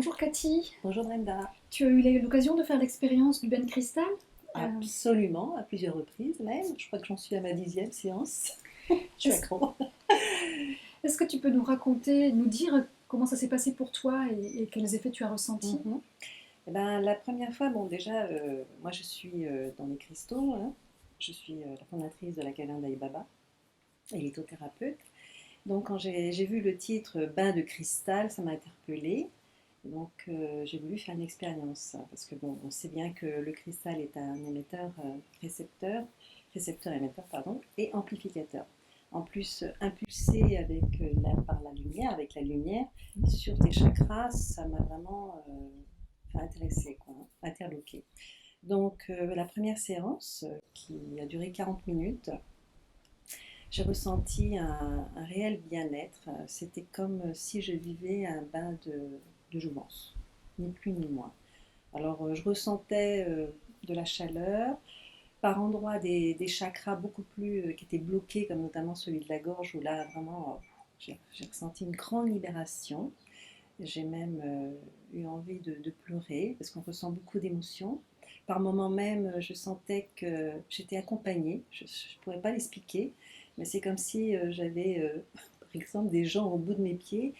Bonjour Cathy, Bonjour Brenda. tu as eu l'occasion de faire l'expérience du bain de cristal. Euh, Absolument, à plusieurs reprises même. Je crois que j'en suis à ma 10e séance. Je suis est-ce, accro. est-ce que tu peux nous raconter, nous dire comment ça s'est passé pour toi et quels effets tu as ressentis? Mhm. Eh ben, la première fois, bon déjà, moi je suis dans les cristaux, hein. Je suis la fondatrice de la caverne d'Ali Baba et lithothérapeute. Donc quand j'ai vu le titre Bain de cristal, ça m'a interpellée. Donc j'ai voulu faire une expérience parce que bon, on sait bien que le cristal est un émetteur, récepteur, récepteur-émetteur pardon, et amplificateur. En plus, impulsé par la lumière, avec la lumière sur tes chakras, ça m'a vraiment intéressée, quoi, hein, interloquée. Donc la première séance, qui a duré 40 minutes, j'ai ressenti un réel bien-être. C'était comme si je vivais un bain de jouvence, ni plus ni moins. Alors je ressentais de la chaleur, par endroits des chakras beaucoup plus qui étaient bloqués, comme notamment celui de la gorge, où là vraiment j'ai ressenti une grande libération. J'ai même eu envie de pleurer parce qu'on ressent beaucoup d'émotions. Par moments même, je sentais que j'étais accompagnée. Je ne pourrais pas l'expliquer, mais c'est comme si j'avais, par exemple, des gens au bout de mes pieds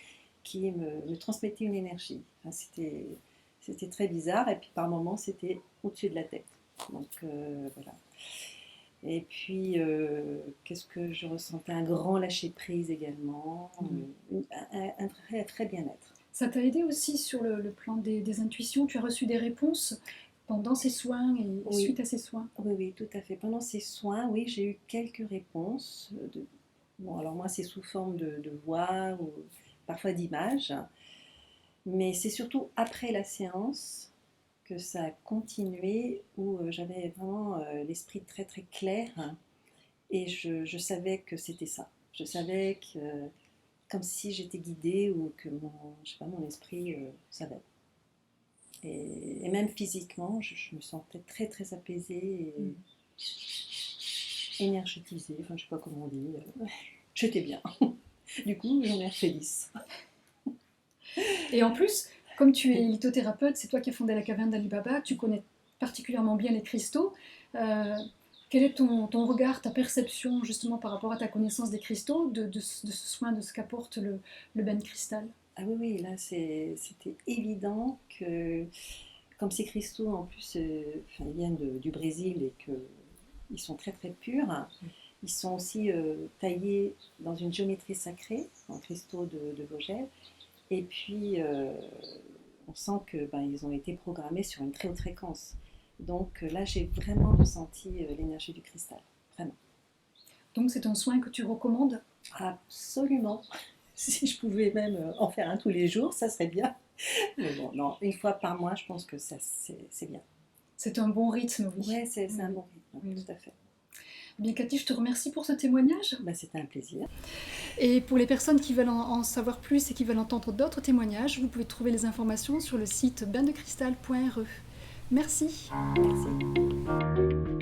qui me transmettaient une énergie. Enfin, c'était très bizarre. Et puis par moments, c'était au-dessus de la tête. Donc voilà. Et puis, qu'est-ce que je ressentais? Un grand lâcher-prise également, un très, très bien-être. Ça t'a aidé aussi sur le plan des intuitions, tu as reçu des réponses pendant ces soins et Oui, suite à ces soins. oui, oui, tout à fait. Pendant ces soins, oui, j'ai eu quelques réponses. Bon, alors moi, c'est sous forme de voix ou parfois d'images, mais c'est surtout après la séance que ça a continué, où j'avais vraiment l'esprit très, très clair, hein, et je savais que c'était ça. Je savais que, comme si j'étais guidée ou que je sais pas, mon esprit savait. Et même physiquement, je me sentais très, très apaisée et énergétisée, enfin je sais pas comment on dit, j'étais bien. Du coup, j'en ai felice. Et en plus, comme tu es lithothérapeute, c'est toi qui as fondé la caverne d'Ali Baba, tu connais particulièrement bien les cristaux. Euh, Quel est ton regard, ta perception justement par rapport à ta connaissance des cristaux, de ce soin, de ce qu'apporte le bain de cristal? Ah oui, oui, là c'était évident que, comme ces cristaux en plus enfin, ils viennent du Brésil et qu'ils sont très très purs, ils sont aussi taillés dans une géométrie sacrée, en cristaux de Vogel, et puis on sent que ben, ils ont été programmés sur une très haute fréquence. Donc là, j'ai vraiment ressenti l'énergie du cristal, vraiment. Donc c'est un soin que tu recommandes. Absolument. Si je pouvais même en faire un tous les jours, ça serait bien. Mais bon, non, une fois par mois, je pense que ça, c'est bien. C'est un bon rythme, oui. Ouais, c'est Oui, un oui. bon rythme, Oui, oui. tout à fait. Eh bien, Cathy, je te remercie pour ce témoignage. Bah, c'était un plaisir. Et pour les personnes qui veulent en savoir plus et qui veulent entendre d'autres témoignages, vous pouvez trouver les informations sur le site baindecristal.re. Merci. Merci.